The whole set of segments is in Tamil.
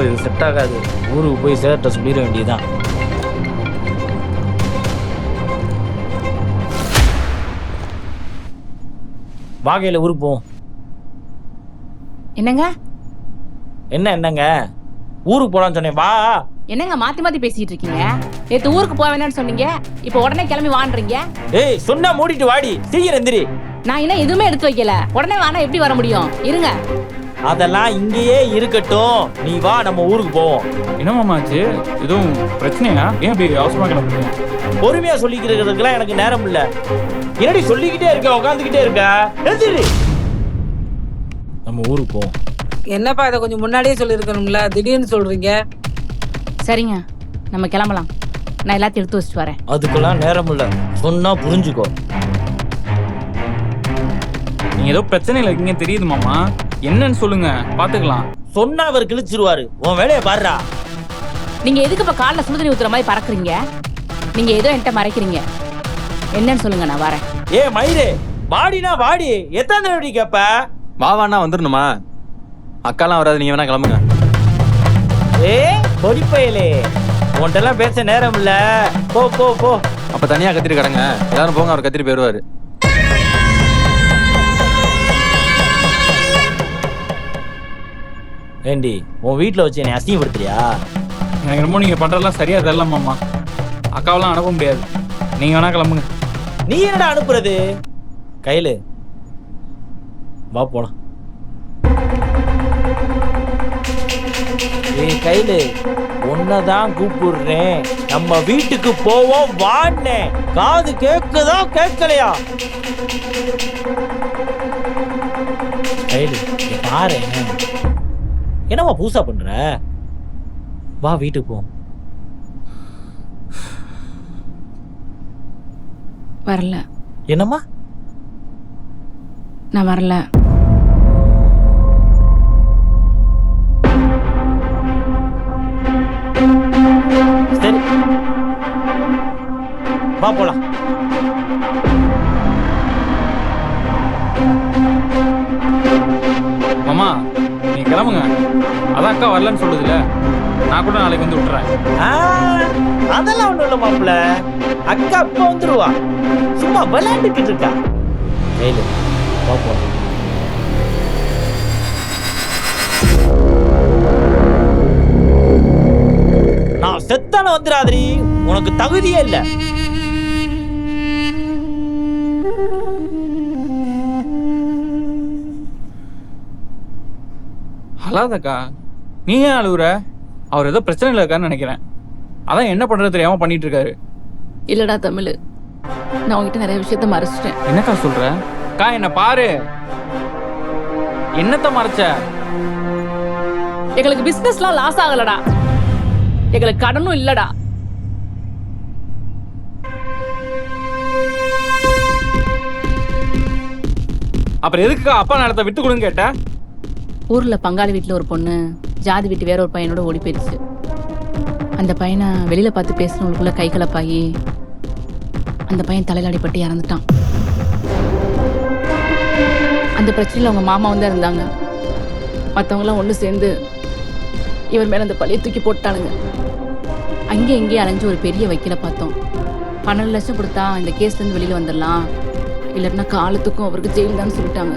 இது செட் ஆகாது. ஊருக்கு போய் சேர்ட்ட சொல்லிட வேண்டியதுதான். வாகையில் ஊருக்கு போவோம். என்னங்க என்னங்க ஊருக்கு போலான்னு சொன்னேன். வா. என்னங்க மாத்தி மாத்தி பேசிட்டு இருக்கீங்க? நேத்து ஊருக்கு போக வேணாம்னு சொன்னீங்க, இப்போ உடனே கிளம்பி வான்றீங்க. ஏய் சொன்னா மூடிட்டு வாடி, சீக்கிரம் எந்திரி. நான் இன்னும் எதுவுமே எடுத்து வைக்கல, உடனே வானா எப்படி வர முடியும்? இருங்க. அதெல்லாம் இங்கேயே இருக்கட்டும், நீ வா நம்ம ஊருக்கு போவோம். என்ன மாமாச்சு, எதுவும் பிரச்சனையா? ஏன் இப்படி அவசரமா கிளம்புறீங்க? பொறுமையா சொல்லிக்கிறதுக்கெல்லாம் எனக்கு நேரம் இல்ல. என்னடி சொல்லிக்கிட்டே இருக்க, உட்காந்துக்கிட்டே இருக்க? எந்திரி. நம்ம ஊருக்கு போவோம். என்னப்பா இதை கொஞ்சம் முன்னாடியே சொல்லியிருக்கணும்ல, திடீர்னு சொல்றீங்க. சரிங்க, நம்ம கிளம்பலாம். நான் எல்லாத்தையும் எடுத்து வச்சுட்டு வரேன். அதுக்கெல்லாம் நேரம் இல்ல, சொன்னா புரிஞ்சுக்கோ. நீங்க ஏதோ பிரச்சனையில இருக்கீங்க தெரியுது மாமா. என்னன்னு சொல்லுங்க, பாத்துக்கலாம். சொன்னா அவர் கிழிச்சிருவாரு. உன் வேலையை பாருடா. நீங்க எதுக்கு இப்ப காலில் சுடுதண்ணி ஊத்துற மாதிரி பறக்குறீங்க? நீங்க ஏதோ என்கிட்ட மறைக்கிறீங்க. என்னன்னு சொல்லுங்க, நான் வரேன். ஏ மயிரே, வாடினா வாடி. எத்தனை தடவை கேப்ப? வாவாண்ணா வந்துடணுமா? அக்காலாம் வராது, நீங்க வேணா கிளம்புங்க. ஏ பொடிப்பையலே, உன்ட்டெல்லாம் பேச நேரம் இல்ல. போ போ போ. அப்ப தனியா கத்திரி கிடங்க, எல்லாரும் போங்க, அவர் கத்திரி போயிடுவாரு. ஏண்டி உன் வீட்டுல வச்சு என்னை அசிங்கப்படுத்துறியா? எனக்கு ரொம்ப நீங்க பண்றதெல்லாம் சரியா தெரியல மாமா. அக்காவெல்லாம் அனுப்ப முடியாது, நீங்க வேணா கிளம்புங்க. நீ என்னடா அனுப்புறது? கையில வா போலாம். ஏய் கையில, உன்னதான் கூப்பிடுறேன். நம்ம வீட்டுக்கு போவோம் வாண்ணே. காது கேக்குதா கேட்கலையா? கையில பாரு, என்னம்மா பூசா பண்ற? வா வீட்டுக்கு போ. வரல. என்னம்மா? நான் வரல. சரி வா போலாம். மாமா நீங்க கிளம்புங்க. அதான் அக்கா வரலன்னு சொல்லுதுல, நான் கூட நாளைக்கு வந்து விட்டுறேன். அதெல்லாம் ஒண்ணும் இல்ல மாப்பிள்ள, அக்கா அப்ப வந்துருவா. சும்மா விளையாண்டுக்கிட்டு இருக்கா. வா போலாம். நான் செத்தான வந்துடாதீ, உனக்கு தகுதியே இல்ல. அழாதக்கா, நீ ஏன் அழுகுற? அவர் ஏதோ பிரச்சனையில் இருக்காருன்னு நினைக்கிறேன். அதான் என்ன பண்றது தெரியாம பண்ணிட்டு இருக்காரு. இல்லடா தமிழ், நான் உங்ககிட்ட நிறைய விஷயத்த மறைச்சிட்டேன். என்னக்கா சொல்ற? அக்கா என்ன பாரு. என்னத்த மறைச்ச? எங்களுக்கு பிசினஸ்லாம் லாஸ் ஆகலடா, எங்களுக்கு கடனும் இல்லடா. அப்புறம் எதுக்குக்கா அப்பா நடத்த விட்டு கொடுங்க கேட்ட? ஊர்ல பங்காளி வீட்டுல ஒரு பொண்ணு ஜாதி விட்டு வேற ஒரு பையனோட ஓடி போயிடுச்சு. அந்த பையனை வெளியில பார்த்து பேசுறவங்களுக்குள்ள கை கலப்பாயி அந்த பையன் தலையில அடிபட்டு இறந்துட்டான். அந்த பிரச்சனையில அவங்க மாமா வந்து இருந்தாங்க. மற்றவங்களாம் ஒன்று சேர்ந்து இவர் மேல அந்த பழியை தூக்கி போட்டானுங்க. அங்கே இங்கே அலைஞ்சு ஒரு பெரிய வக்கீலை பார்த்தோம். 12 லட்சம் கொடுத்தா இந்த கேஸ்ல இருந்து வெளியில வந்துடலாம், இல்லைன்னா காலத்துக்கும் அவருக்கு ஜெயில் தான் சொல்லிட்டாங்க.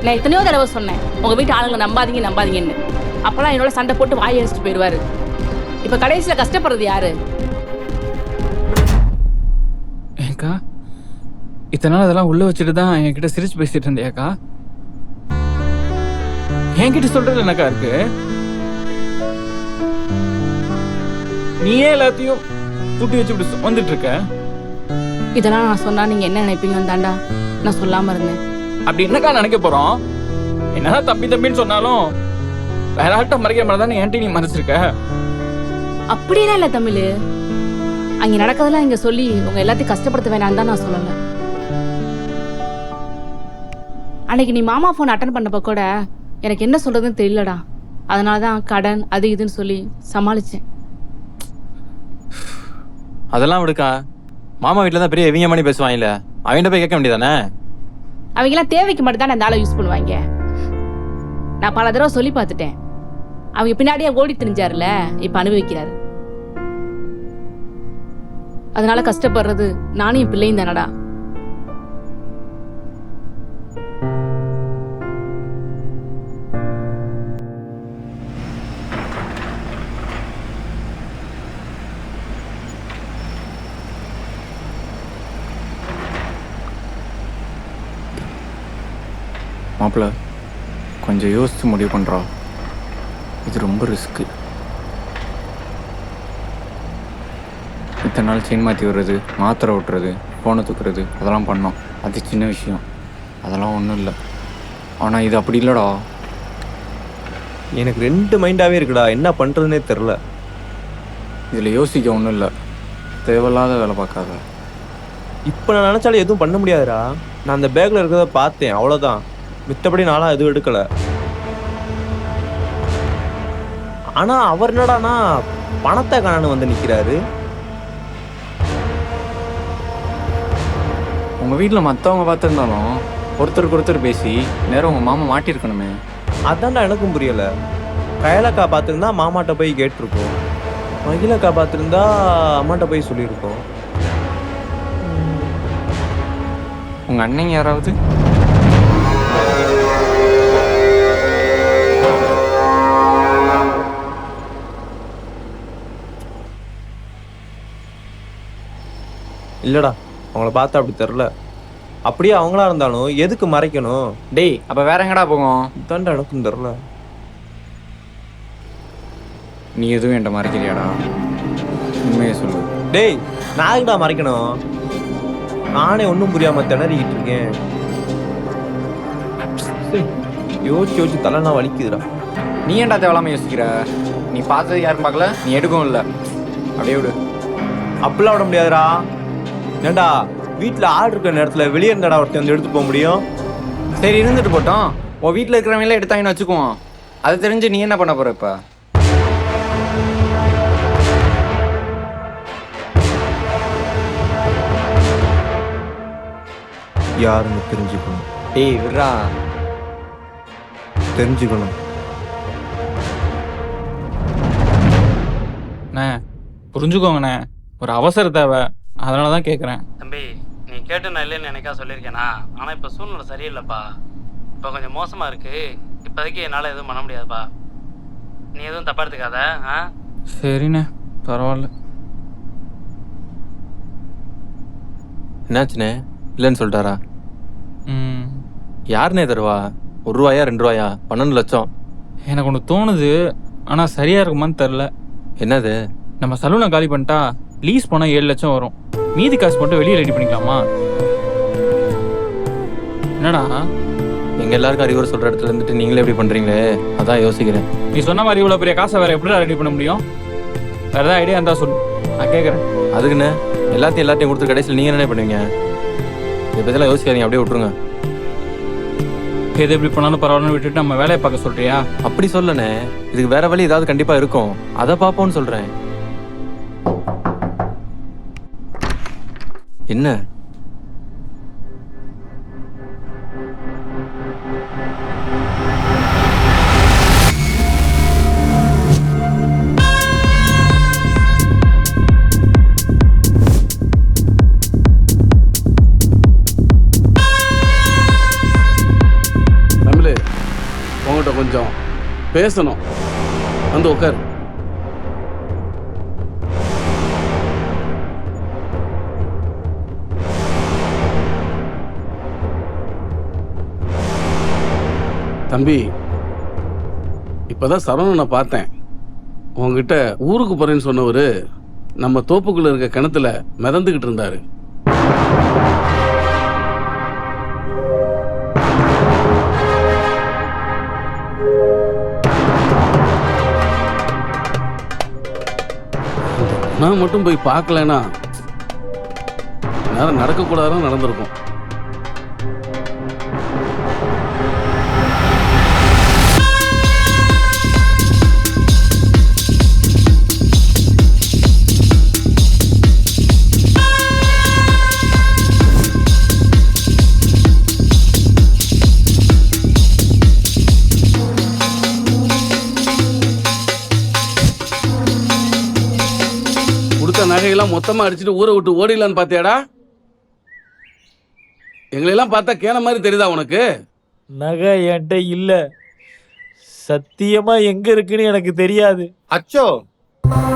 நான் எத்தனையோ தடவை சொன்னேன், உங்க வீட்டு ஆளுங்களை நம்பாதீங்க நம்பாதீங்கன்னு. அப்பெல்லாம் என்னோட சண்டை போட்டு வாய் அடிச்சுட்டு போயிடுவாரு. இப்ப கடைசியில கஷ்டப்படுறது யாரு? ஏக்கா, இத்தனை நாள் அதெல்லாம் உள்ள வச்சுட்டு தான் என்கிட்ட சிரிச்சு பேசிட்டு இருந்தியாக்கா. என்கிட்ட சொல்றது என்னக்கா இருக்கு? நீயே எல்லாத்தையும் கூட்டி வச்சு இப்படி வந்துட்டு இருக்க. இதெல்லாம் நான் சொன்னா நீங்க என்ன நினைப்பீங்கன்னு தாண்டா நான் சொல்லாம இருந்தேன். அப்படி என்னக்கா நினைக்க போறோம்? என்னதான் தம்பி தம்பின்னு சொன்னாலும் வேற ஆள்கிட்ட மறைக்கிற மாதிரி தானே என்கிட்ட நீ மறைச்சிருக்க. அப்படியெல்லாம் இல்ல தமிழ், அங்க நடக்கிறதெல்லாம் இங்க சொல்லி உங்க எல்லாத்தையும் கஷ்டப்படுத்த வேணாம் தான் நான் சொல்லல. அன்னைக்கு நீ மாமா போன் அட்டன் பண்ணப்ப கூட எனக்கு என்ன சொல்றதுன்னு தெரியலடா. அதனாலதான் கடன் அது இதுன்னு சொல்லி சமாளிச்சேன். அதெல்லாம் விடுக்கா, மாமா வீட்டுல தான் பெரிய எவிங்க மணி பேசுவான். இல்ல அவன்கிட்ட போய் கேட்க வேண்டியதானே? அவங்கெல்லாம் தேவைக்கு மட்டும் தான் அந்த ஆளை யூஸ் பண்ணுவாங்க. நான் பல தடவை சொல்லி பார்த்துட்டேன். அவங்க பின்னாடியே ஓடி திரிஞ்சாருல, இப்ப அனுபவிக்கிறாரு. அதனால கஷ்டப்படுறது நானும் என் பிள்ளையும் தானடா. மாப்பிள்ள கொஞ்சம் யோசிச்சு முடிவு பண்ணுறோம். இது ரொம்ப ரிஸ்க்கு. இத்தனை நாள் செயின் மாற்றி விடுறது, மாத்திரை விட்டுறது, ஃபோனை தூக்குறது, அதெல்லாம் பண்ணோம். அது சின்ன விஷயம், அதெல்லாம் ஒன்றும் இல்லை. ஆனால் இது அப்படி இல்லைடா. எனக்கு 2 மைண்டாகவே இருக்குடா, என்ன பண்ணுறதுனே தெரில. இதில் யோசிக்க ஒன்றும் இல்லை. தேவையில்லாத வேலை பார்க்காத. இப்போ நான் நினச்சாலும் எதுவும் பண்ண முடியாதுடா. நான் அந்த பேக்கில் இருக்கிறத பார்த்தேன், அவ்வளோதான். மித்தபடி நாளாக எதுவும் எடுக்கலை. ஆனால் அவர் என்னடானா பணத்தை காணான்னு வந்து நிற்கிறாரு. உங்கள் வீட்டில் மற்றவங்க பார்த்துருந்தாலும் ஒருத்தருக்கு ஒருத்தர் பேசி நேரம் உங்கள் மாமா மாட்டியிருக்கணுமே. அதான்டா எனக்கும் புரியலை. கயலக்கா பார்த்துருந்தா மாமாட்ட போய் கேட்டிருக்கோம், மகிழக்கா பார்த்துருந்தா அம்மாட்ட போய் சொல்லியிருக்கோம். உங்கள் அண்ணன் யாராவது? இல்லைடா, அவங்கள பார்த்தா அப்படி தெரில. அப்படியே அவங்களா இருந்தாலும் எதுக்கு மறைக்கணும்? டேய், அப்போ வேற எங்கடா போகும்? இதான்டா எனக்கும் தெரில. நீ எதுவும் என்கிட்ட மறைக்கிறியாடா? உண்மையை சொல்லு. டேய், நான் எங்கடா மறைக்கணும்? நானே ஒன்றும் புரியாம திணறிக்கிட்டு இருக்கேன். யோசிச்சு யோசிச்சு தலைனா வலிக்குதுடா. நீ ஏன்டா தேவையில்லாம யோசிக்கிற? நீ பார்த்தது யாரும் பார்க்கல, நீ எடுக்கவும் இல்லை. அப்படியே விடு. அப்படிலாம் விட முடியாதுடா. ஏண்டா, வீட்டில் ஆள் இருக்கிற நேரத்தில் வெளியே இருந்தாடா ஒருத்தர் வந்து எடுத்து போக முடியும். சரி, இருந்துட்டு போட்டோம். உன் வீட்டில் இருக்கிறவங்களே எடுத்தாங்கன்னு வச்சுக்குவோம். அது தெரிஞ்சு நீ என்ன பண்ண போற இப்போ? யாருன்னு தெரிஞ்சுக்கணும். டேய் விட்றா. தெரிஞ்சுக்கணும். அண்ணே புரிஞ்சுக்கோங்கண்ணே, ஒரு அவசர தேவை, அதனால தான் கேட்குறேன். தம்பி, நீ கேட்டு நான் இல்லைன்னு எனக்கா சொல்லியிருக்கேனா? ஆனால் இப்போ சூழ்நிலை சரியில்லைப்பா. இப்போ கொஞ்சம் மோசமாக இருக்குது. இப்போதைக்கு என்னால் எதுவும் பண்ண முடியாதுப்பா. நீ எதுவும் தப்பா எடுத்துக்காத. சரிண்ணே, பரவாயில்ல. என்னாச்சுண்ணே? இல்லைன்னு சொல்லிட்டாரா? ம், யாருண்ணே தருவா? 1 ரூபாயா 2 ரூபாயா? 12 லட்சம். எனக்கு ஒன்று தோணுது, ஆனால் சரியாக இருக்குமான்னு தெரில. என்னது? நம்ம சலூனை காலி பண்ணிட்டா லீஸ் போனால் 7 லட்சம் வரும். மீதி காசு மட்டும் வெளியே ரெடி பண்ணிக்கலாமா? என்னடா எங்கள் எல்லாருக்கும் அறிவுரை சொல்கிற இடத்துல இருந்துட்டு நீங்களே எப்படி பண்ணுறீங்களே, அதான் யோசிக்கிறேன். நீ சொன்ன மாதிரி இவ்வளோ பெரிய காசை வேறு எப்படி ரெடி பண்ண முடியும்? வேறு ஏதாவது ஐடியா இருந்தால் சொல்லு, நான் கேட்குறேன். அதுக்குண்ணே எல்லாத்தையும் கொடுத்து கடைசியில் நீங்கள் என்ன பண்ணுவீங்க? இதை பற்றிலாம் யோசிக்காதீங்க, அப்படியே விட்ருங்க. எது எப்படி பண்ணாலும் பரவாயில்லன்னு விட்டுட்டு நம்ம வேலையை பார்க்க சொல்றியா? அப்படி சொல்லண்ணே, இதுக்கு வேற வழி ஏதாவது கண்டிப்பாக இருக்கும், அதை பார்ப்போம்னு சொல்கிறேன். என்ன? உங்கள்கிட்ட கொஞ்சம் பேசணும், வந்து உட்கார். தம்பி, இப்பதான் சரவணனை பார்த்தேன். உங்ககிட்ட ஊருக்கு போறேன்னு சொன்னவர் நம்ம தோப்புக்குள்ள இருக்க கிணத்துல மிதந்துகிட்டு இருந்தாரு. நான் மட்டும் போய் பார்க்கலன்னா நேரம் நடக்கக்கூடாதான் நடந்திருக்கும். நகையெல்லாம் மொத்தமா அடிச்சுட்டு ஊரை விட்டு ஓடிடலான்னு பாத்தியாடா? எங்களையெல்லாம் பார்த்தா கேன மாதிரி தெரியுதா உனக்கு? நகை என்கிட்ட இல்ல, சத்தியமா எங்க இருக்குன்னு எனக்கு தெரியாது. அச்சோ,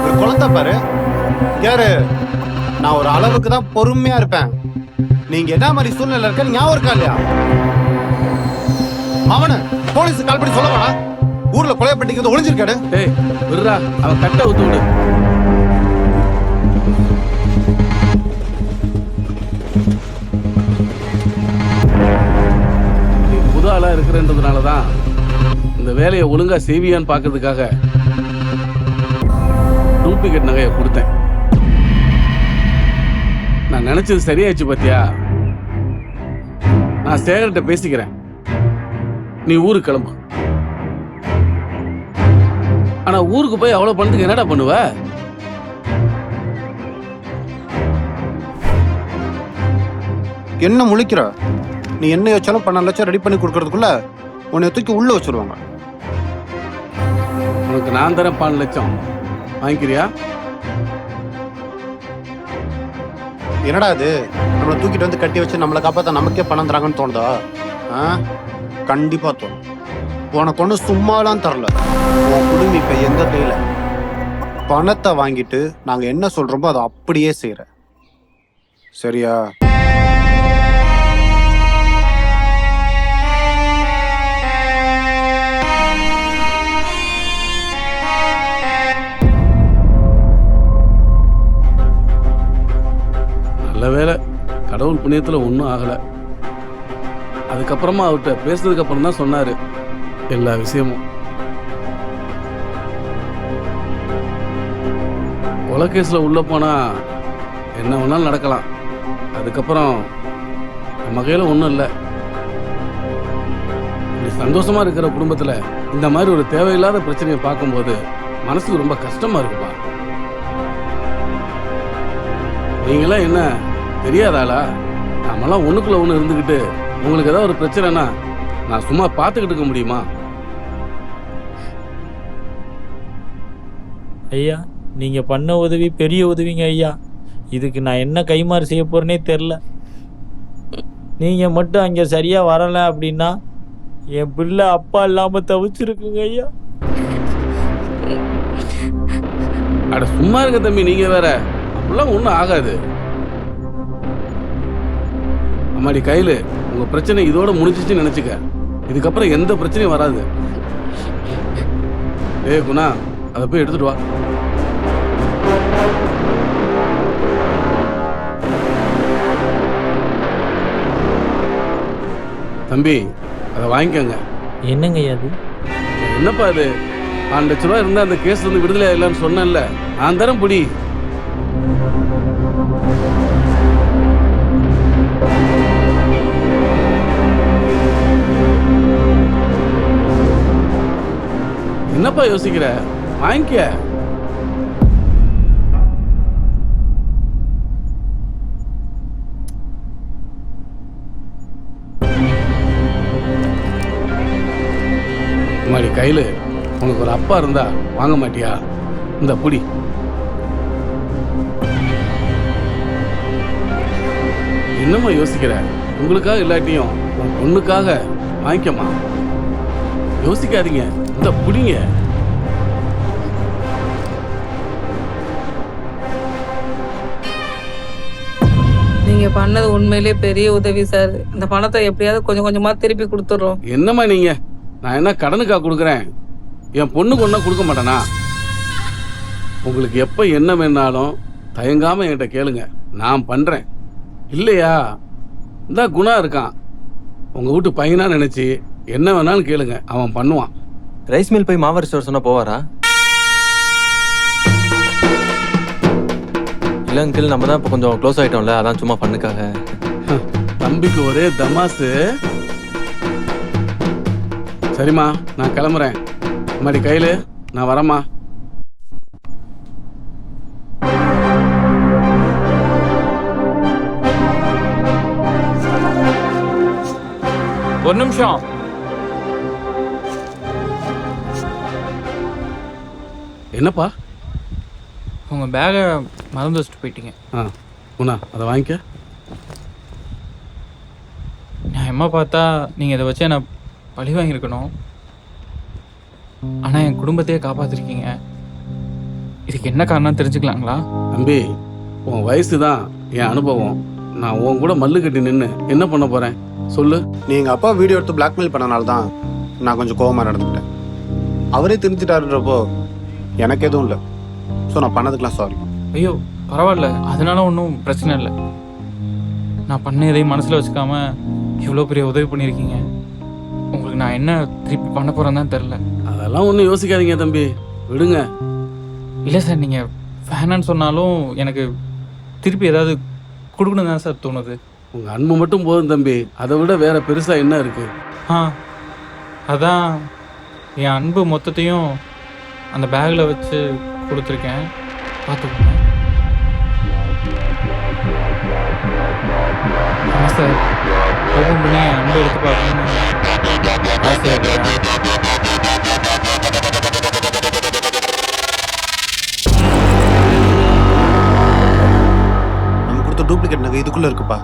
ஒரு குழந்தை பாரு யாரு. நான் ஒரு அளவுக்கு தான் பொறுமையா இருப்பேன். நீங்க என்ன மாதிரி சூழ்நிலை இருக்க ஞாபகம் இருக்கா இல்லையா? அவனு போலீஸ் கால் பண்ணி சொல்ல வேணா, ஊர்ல கொலைப்பட்டிக்கு ஒளிஞ்சிருக்காடு. டேய் விடுறா, அவன் கட்ட ஊத்து விடு. நீ புது ஆளா இருக்கிறன்றதுனாலதான் இந்த வேலையை ஒழுங்கா செய்வியான்னு பாக்குறதுக்காக டூப்ளிகேட் நகையை கொடுத்தேன். நான் நினைச்சது சரியாச்சு பாத்தியா? நான் சேகர்கிட்ட பேசிக்கிறேன், நீ ஊருக்கு கிளம்பு. ஆனா ஊருக்கு போய் அவ்வளவு பணத்துக்கு என்னடா பண்ணுவ? என்ன முழிக்கிற? நீ என்ன யோசிச்சாலும் 12 லட்சம் ரெடி பண்ணி கொடுக்கறதுக்குள்ள உன்னை தூக்கி உள்ள வச்சிருவாங்க. உனக்கு நான் தரேன் 12 லட்சம், வாங்கிக்கிறியா? என்னடா இது, நம்மளை தூக்கிட்டு வந்து கட்டி வச்சு நம்மளை காப்பாற்ற நமக்கே பணம் தராங்கன்னு தோணுதா? கண்டிப்பா தோணும். உனக்கு ஒன்று சும்மாலாம் தரல, உன் குடும்பம் இப்ப எங்க கையில. பணத்தை வாங்கிட்டு நாங்க என்ன சொல்றோமோ அதை அப்படியே செய்யற, சரியா? நல்ல வேலை, கடவுள் புண்ணியத்துல ஒன்றும் ஆகலை. அதுக்கப்புறமா அவர்கிட்ட பேசுனதுக்கு அப்புறம் தான் சொன்னாரு எல்லா விஷயமும். கொலைகேஸ்ல உள்ள போனா என்ன வேணாலும் நடக்கலாம். அதுக்கப்புறம் நம்ம கையில ஒன்றும் இல்லை. இப்படி சந்தோஷமா இருக்கிற குடும்பத்துல இந்த மாதிரி ஒரு தேவையில்லாத பிரச்சனையை பார்க்கும்போது மனசுக்கு ரொம்ப கஷ்டமா இருக்குப்பா. நீங்களாம் என்ன தெரியாதாளா? நம்மளாம் ஒண்ணுக்குள்ள ஒண்ணு இருந்துக்கிட்டு உங்களுக்கு ஏதாவது ஒரு பிரச்சனைனா நான் சும்மா பார்த்துக்கிட்டு இருக்க முடியுமா? ஐயா, நீங்க பண்ண உதவி பெரிய உதவிங்க ஐயா. இதுக்கு நான் என்ன கைமாறு செய்ய போறேனே தெரில. நீங்க மட்டும் அங்க சரியா வரல அப்படின்னா என் பிள்ளை அப்பா இல்லாம தவிச்சிருக்குங்க ஐயா. அட சும்மா இருக்க தம்பி, நீங்க வேற. அப்படிலாம் ஒன்றும் ஆகாது. அம்மாடி கையில் உங்க பிரச்சனை இதோட முடிஞ்சிச்சுன்னு நினைச்சுக்க. இதுக்கப்புறம் எந்த பிரச்சனையும் வராது. ஏய் குணா, அதை போய் எடுத்துட்டு வா. தம்பி, அதை வாங்கிக்கோங்க. என்னங்க ஐயா அது? என்னப்பா இது? 5 லட்ச ரூபா இருந்தா அந்த கேஸ் வந்து விடுதலை ஆயிடலான்னு சொன்னேன்ல, நான் தரேன் புடி. என்னப்பா யோசிக்கிற? வாங்கிக்க. மாடி கையில உனக்கு ஒரு அப்பா இருந்தா வாங்க மாட்டியா? இந்த புடி. என்னம்மா யோசிக்கிற? உங்களுக்காக இல்லாட்டியும் உன் பொண்ணுக்காக வாங்கிக்கமா. யோசிக்காதீங்க, இந்த புடிங்க. நீங்க பண்ணது உண்மையிலேயே பெரிய உதவி சார். இந்த பணத்தை எப்படியாவது கொஞ்சம் கொஞ்சமா திருப்பி கொடுத்துறோம். என்னம்மா நீங்க? நான் என்ன கடனுக்கா கொடுக்குறேன்? என் பொண்ணுக்கு ஒன்றா கொடுக்க மாட்டேனா? உங்களுக்கு எப்போ என்ன வேணாலும் தயங்காம என்கிட்ட கேளுங்க, நான் பண்றேன். இல்லையா, இந்த குணா இருக்கான், உங்க வீட்டு பையனா நினைச்சு என்ன வேணாலும் கேளுங்க, அவன் பண்ணுவான். ரைஸ் மில் போய் மாவு அரைச்சு வர சொன்னா போவாரா? இல்லை அங்கிள், நம்ம தான் இப்போ கொஞ்சம் க்ளோஸ் ஆகிட்டோம்ல, அதான் சும்மா பண்ணுக்காக. தம்பிக்கு ஒரே தமாசு. சரிம்மா, நான் கிளம்புறேன். மாடி கையில் நான் வரேம்மா. ஒரு நிமிஷம். என்னப்பா உங்கள் பேகை மறந்து வச்சுட்டு போயிட்டீங்க. ஆ குணா அதை வாங்கிக்க. நியாயமாக பார்த்தா நீங்கள் இதை வச்சு என்னை பழி வாங்கியிருக்கணும். ஆனால் என் குடும்பத்தையே காப்பாற்றிருக்கீங்க. இதுக்கு என்ன காரணம் தெரிஞ்சுக்கலாங்களா? தம்பி உன் வயசு தான் என் அனுபவம். நான் உன் கூட மல்லு கட்டி நின்று என்ன பண்ண போகிறேன் சொல்லு. நீ எங்கள் அப்பா வீடியோ எடுத்து பிளாக்மெயில் பண்ணனால தான் நான் கொஞ்சம் கோவமாக நடந்துக்கிட்டேன். அவரே திருத்திட்டாருன்றப்போ எனக்கு எதுவும் இல்லை. ஸோ நான் பண்ணதுக்கெலாம் சாரி. ஐயோ பரவாயில்ல, அதனால ஒன்றும் பிரச்சனை இல்லை. நான் பண்ண எதையும் மனசில் வச்சுக்காம இவ்வளோ பெரிய உதவி பண்ணியிருக்கீங்க. உங்களுக்கு நான் என்ன திருப்பி பண்ண போகிறேன்னு தான் தெரில. அதெல்லாம் ஒன்றும் யோசிக்காதீங்க தம்பி, விடுங்க. இல்லை சார், நீங்கள் வேணான்னு சொன்னாலும் எனக்கு திருப்பி ஏதாவது கொடுக்கணும் தான் சார் தோணுது. உங்கள் அன்பு மட்டும் போதும் தம்பி, அதை விட வேற பெருசாக என்ன இருக்குது? ஆ அதான் என் அன்பு மொத்தத்தையும் அந்த பேக்கில் வச்சு கொடுத்துருக்கேன், பார்த்துக்கோங்க. ஆமாம் சார், ஓப்பன் பண்ணி என் அன்பு எடுத்து பார்க்கணும்னு ஆசையாக இருக்கிறேன். நம்ம கொடுத்த டூப்ளிகேட் நகை இதுக்குள்ளே இருக்குப்பா.